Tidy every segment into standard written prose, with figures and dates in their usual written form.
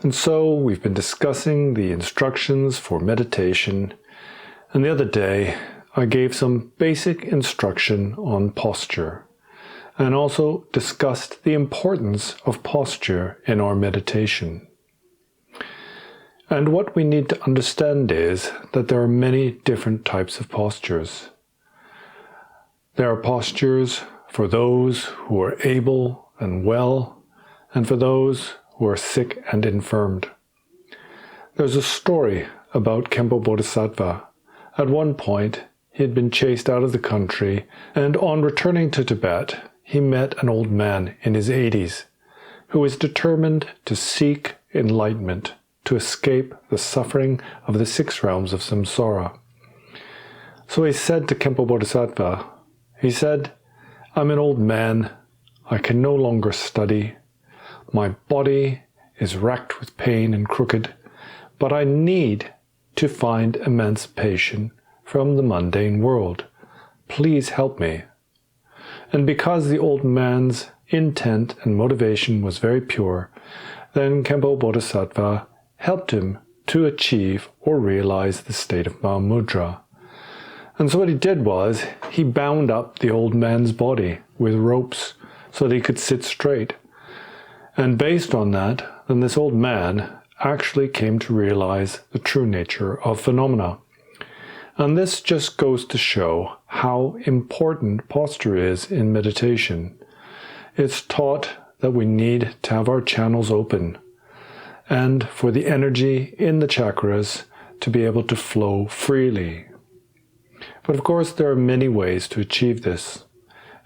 And so we've been discussing the instructions for meditation, and the other day I gave some basic instruction on posture, and also discussed the importance of posture in our meditation. And what we need to understand is that there are many different types of postures. There are postures for those who are able and well, and for those who are sick and infirmed. There's a story about Khenpo Bodhisattva. At one point, he had been chased out of the country, and on returning to Tibet, he met an old man in his 80s who was determined to seek enlightenment, to escape the suffering of the 6 realms of samsara. So he said to Khenpo Bodhisattva, he said, "I'm an old man, I can no longer study, my body is racked with pain and crooked, but I need to find emancipation from the mundane world. Please help me." And because the old man's intent and motivation was very pure, then Khenpo Bodhisattva helped him to achieve or realize the state of Mahamudra. And so what he did was, he bound up the old man's body with ropes so that he could sit straight. And based on that, then this old man actually came to realize the true nature of phenomena. And this just goes to show how important posture is in meditation. It's taught that we need to have our channels open, and for the energy in the chakras to be able to flow freely. But of course there are many ways to achieve this.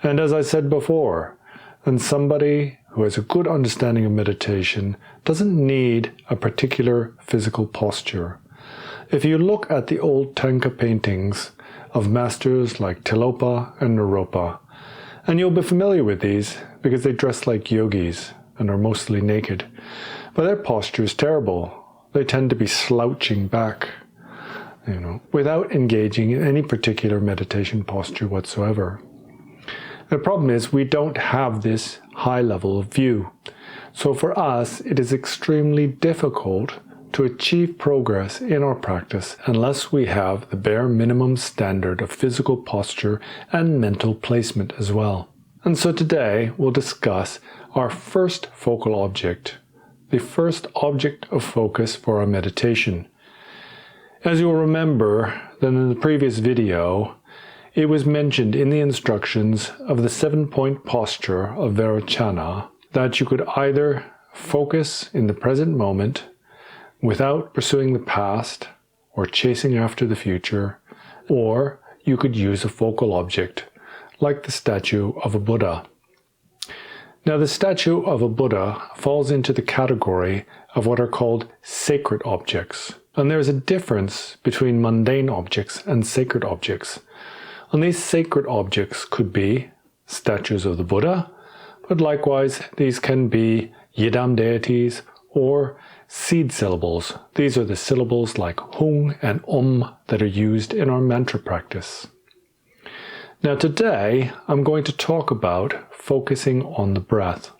And as I said before, then somebody who has a good understanding of meditation doesn't need a particular physical posture. If you look at the old Thangka paintings of masters like Tilopa and Naropa, and you'll be familiar with these because they dress like yogis and are mostly naked, but their posture is terrible. They tend to be slouching back, without engaging in any particular meditation posture whatsoever. The problem is we don't have this high level of view. So for us, it is extremely difficult to achieve progress in our practice unless we have the bare minimum standard of physical posture and mental placement as well. And so today we'll discuss our first focal object, the first object of focus for our meditation. As you'll remember, then in the previous video, it was mentioned in the instructions of the 7-point posture of Vairocana that you could either focus in the present moment without pursuing the past or chasing after the future, or you could use a focal object like the statue of a Buddha. Now the statue of a Buddha falls into the category of what are called sacred objects. And there's a difference between mundane objects and sacred objects. And these sacred objects could be statues of the Buddha, but likewise these can be yidam deities or seed syllables. These are the syllables like hung and that are used in our mantra practice. Now today I'm going to talk about focusing on the breath.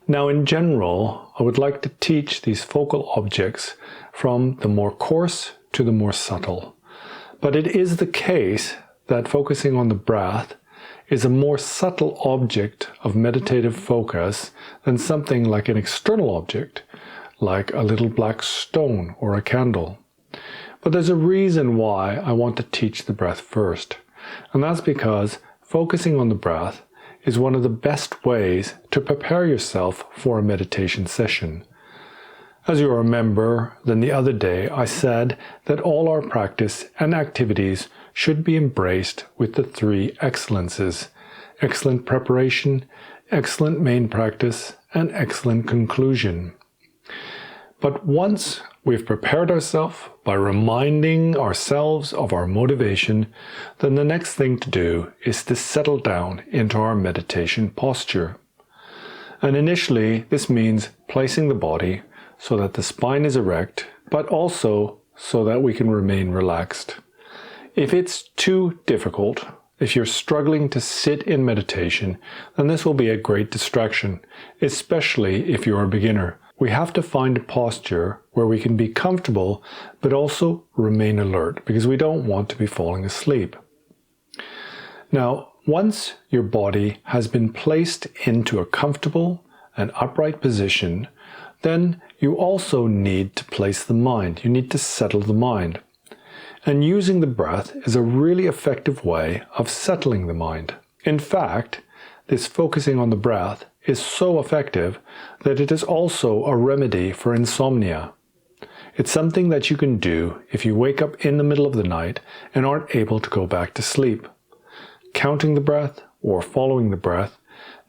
Now in general, I would like to teach these focal objects from the more coarse to the more subtle. But it is the case that focusing on the breath is a more subtle object of meditative focus than something like an external object, like a little black stone or a candle. But there's a reason why I want to teach the breath first, and that's because focusing on the breath is one of the best ways to prepare yourself for a meditation session. As you remember, then the other day I said that all our practice and activities should be embraced with the 3 excellences: excellent preparation, excellent main practice, and excellent conclusion. But once we've prepared ourselves by reminding ourselves of our motivation, then the next thing to do is to settle down into our meditation posture. And initially, this means placing the body so that the spine is erect, but also so that we can remain relaxed. If it's too difficult, if you're struggling to sit in meditation, then this will be a great distraction, especially if you're a beginner. we have to find a posture where we can be comfortable but also remain alert, because we don't want to be falling asleep. Now, once your body has been placed into a comfortable and upright position, then you also need to place the mind. You need to settle the mind. And using the breath is a really effective way of settling the mind. In fact, this focusing on the breath is so effective that it is also a remedy for insomnia. It's something that you can do if you wake up in the middle of the night and aren't able to go back to sleep. Counting the breath or following the breath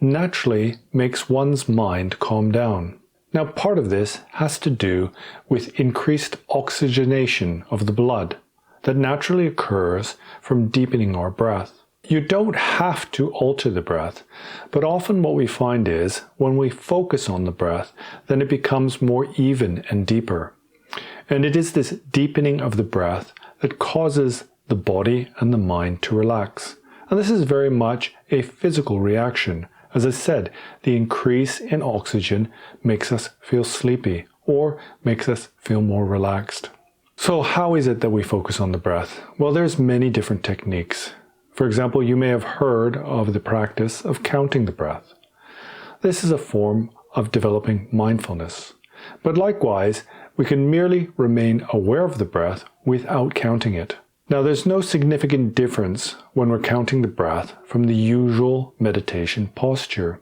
naturally makes one's mind calm down. Now, part of this has to do with increased oxygenation of the blood that naturally occurs from deepening our breath. You don't have to alter the breath, but often what we find is when we focus on the breath, then it becomes more even and deeper. And it is this deepening of the breath that causes the body and the mind to relax. And this is very much a physical reaction. As I said, the increase in oxygen makes us feel sleepy or makes us feel more relaxed. So how is it that we focus on the breath? Well, there's many different techniques. For example, you may have heard of the practice of counting the breath. This is a form of developing mindfulness. But likewise, we can merely remain aware of the breath without counting it. Now, there's no significant difference when we're counting the breath from the usual meditation posture.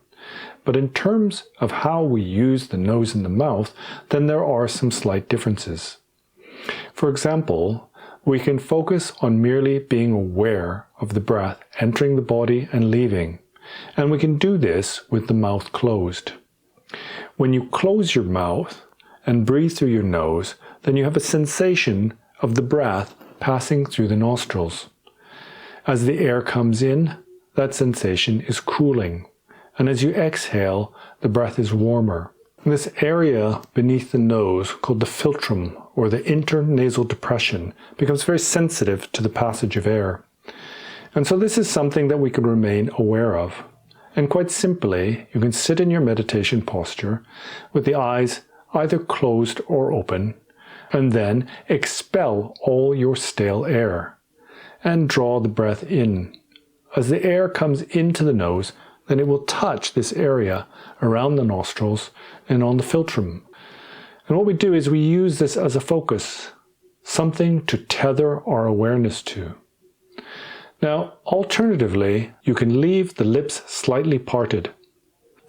But in terms of how we use the nose and the mouth, then there are some slight differences. For example, we can focus on merely being aware of the breath entering the body and leaving. And we can do this with the mouth closed. When you close your mouth and breathe through your nose, then you have a sensation of the breath passing through the nostrils. As the air comes in, that sensation is cooling. And as you exhale, the breath is warmer. This area beneath the nose, called the philtrum, or the internasal depression, becomes very sensitive to the passage of air. And so this is something that we can remain aware of. And quite simply, you can sit in your meditation posture with the eyes either closed or open, and then expel all your stale air, and draw the breath in. As the air comes into the nose, then it will touch this area around the nostrils and on the philtrum. And what we do is we use this as a focus, something to tether our awareness to. Now, alternatively, you can leave the lips slightly parted.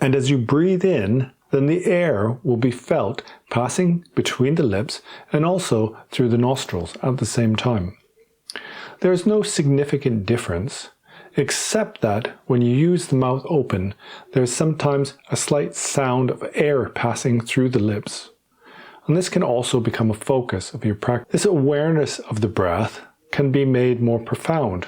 And as you breathe in, then the air will be felt passing between the lips and also through the nostrils at the same time. There is no significant difference, except that when you use the mouth open, there is sometimes a slight sound of air passing through the lips. And this can also become a focus of your practice. This awareness of the breath can be made more profound.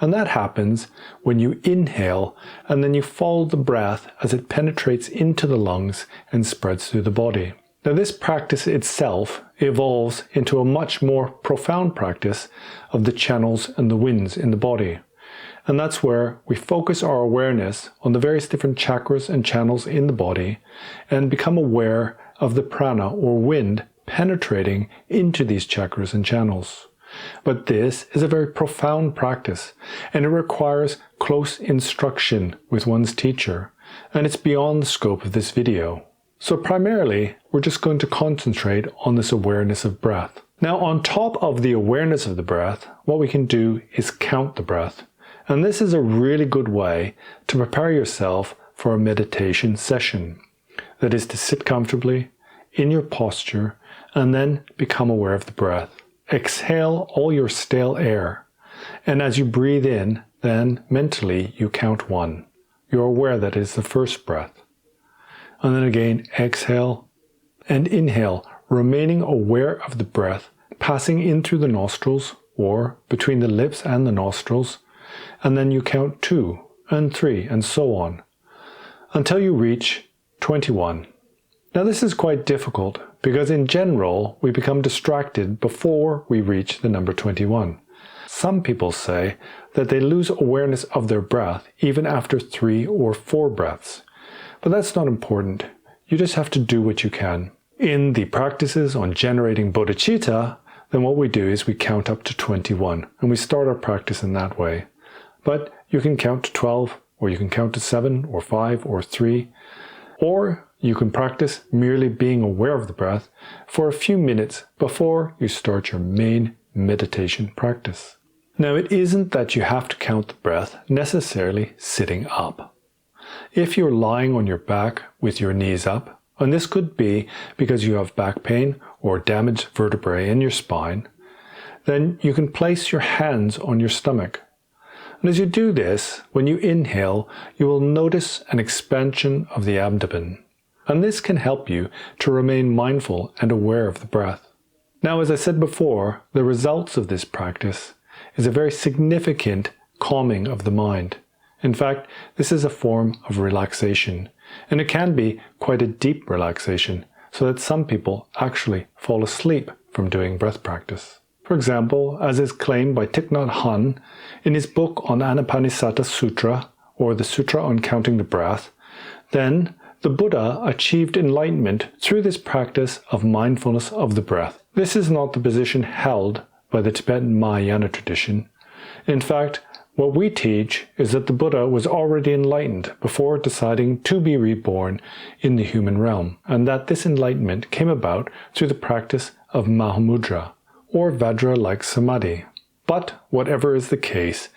And that happens when you inhale and then you follow the breath as it penetrates into the lungs and spreads through the body. Now, this practice itself evolves into a much more profound practice of the channels and the winds in the body. And that's where we focus our awareness on the various different chakras and channels in the body and become aware of the prana or wind penetrating into these chakras and channels. But this is a very profound practice, and it requires close instruction with one's teacher, and it's beyond the scope of this video. So primarily, we're just going to concentrate on this awareness of breath. Now, on top of the awareness of the breath, what we can do is count the breath. And this is a really good way to prepare yourself for a meditation session. That is to sit comfortably in your posture and then become aware of the breath. Exhale all your stale air. And as you breathe in, then mentally you count 1. You're aware that is the first breath. And then again, exhale and inhale, remaining aware of the breath passing in through the nostrils or between the lips and the nostrils. And then you count 2 and 3 and so on until you reach 21. Now this is quite difficult because in general we become distracted before we reach the number 21. Some people say that they lose awareness of their breath even after 3 or 4 breaths. But that's not important. You just have to do what you can. In the practices on generating bodhicitta, then what we do is we count up to 21, and we start our practice in that way. But you can count to 12, or you can count to 7, or 5, or 3, or you can practice merely being aware of the breath for a few minutes before you start your main meditation practice. Now, it isn't that you have to count the breath necessarily sitting up. If you're lying on your back with your knees up, and this could be because you have back pain or damaged vertebrae in your spine, then you can place your hands on your stomach. And as you do this, when you inhale, you will notice an expansion of the abdomen. And this can help you to remain mindful and aware of the breath. Now, as I said before, the results of this practice is a very significant calming of the mind. In fact, this is a form of relaxation, and it can be quite a deep relaxation, so that some people actually fall asleep from doing breath practice. For example, as is claimed by Thich Nhat Hanh in his book on Anapanasati Sutra, or the Sutra on Counting the Breath, then the Buddha achieved enlightenment through this practice of mindfulness of the breath. This is not the position held by the Tibetan Mahayana tradition. In fact, what we teach is that the Buddha was already enlightened before deciding to be reborn in the human realm, and that this enlightenment came about through the practice of Mahamudra, or Vajra-like Samadhi. But whatever is the case,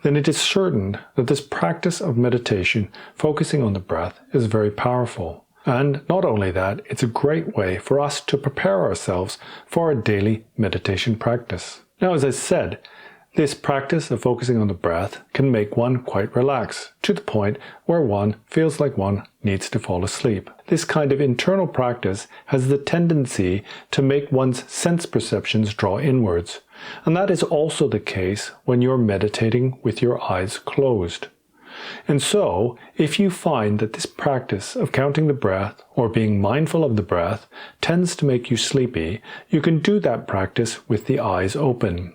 then it is certain that this practice of meditation, focusing on the breath, is very powerful. And not only that, it's a great way for us to prepare ourselves for our daily meditation practice. Now, as I said, this practice of focusing on the breath can make one quite relaxed, to the point where one feels like one needs to fall asleep. This kind of internal practice has the tendency to make one's sense perceptions draw inwards, and that is also the case when you're meditating with your eyes closed. And so, if you find that this practice of counting the breath or being mindful of the breath tends to make you sleepy, you can do that practice with the eyes open.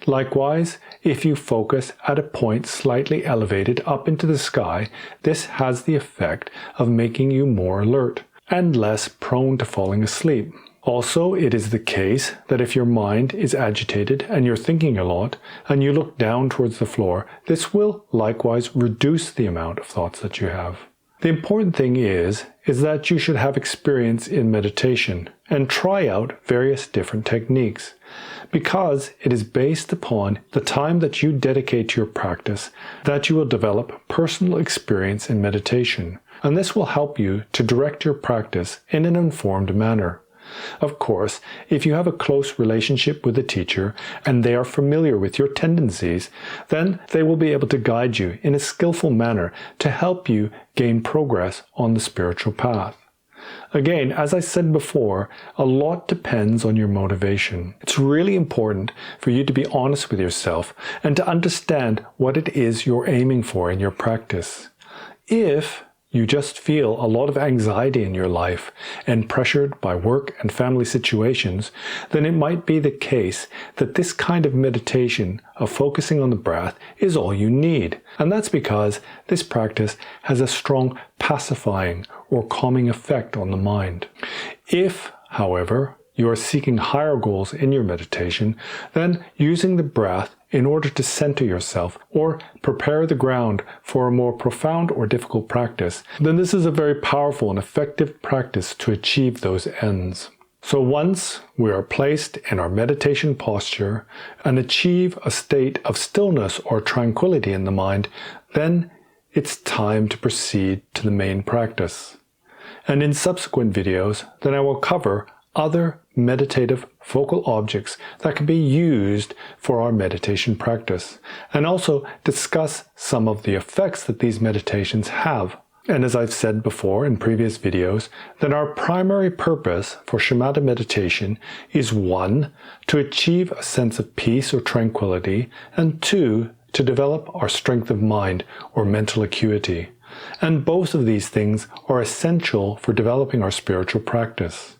Likewise, if you focus at a point slightly elevated up into the sky, this has the effect of making you more alert and less prone to falling asleep. Also, it is the case that if your mind is agitated and you're thinking a lot, and you look down towards the floor, this will likewise reduce the amount of thoughts that you have. The important thing is that you should have experience in meditation and try out various different techniques, because it is based upon the time that you dedicate to your practice that you will develop personal experience in meditation, and this will help you to direct your practice in an informed manner. Of course, if you have a close relationship with a teacher and they are familiar with your tendencies, then they will be able to guide you in a skillful manner to help you gain progress on the spiritual path. Again, as I said before, a lot depends on your motivation. It's really important for you to be honest with yourself and to understand what it is you're aiming for in your practice. If you just feel a lot of anxiety in your life and pressured by work and family situations, then it might be the case that this kind of meditation of focusing on the breath is all you need. And that's because this practice has a strong pacifying or calming effect on the mind. If, however, you are seeking higher goals in your meditation, then using the breath in order to center yourself or prepare the ground for a more profound or difficult practice, then this is a very powerful and effective practice to achieve those ends. So once we are placed in our meditation posture and achieve a state of stillness or tranquility in the mind, then it's time to proceed to the main practice. And in subsequent videos, then I will cover other meditative focal objects that can be used for our meditation practice, and also discuss some of the effects that these meditations have. And as I've said before in previous videos, then our primary purpose for shamatha meditation is 1, to achieve a sense of peace or tranquility, and 2, to develop our strength of mind or mental acuity. And both of these things are essential for developing our spiritual practice.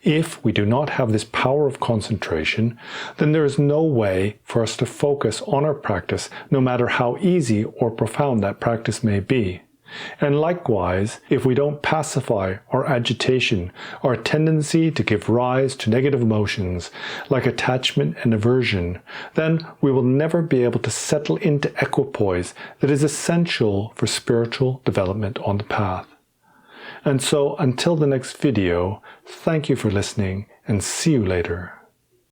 If we do not have this power of concentration, then there is no way for us to focus on our practice, no matter how easy or profound that practice may be. And likewise, if we don't pacify our agitation, our tendency to give rise to negative emotions like attachment and aversion, then we will never be able to settle into equipoise that is essential for spiritual development on the path. And so, until the next video, thank you for listening and see you later.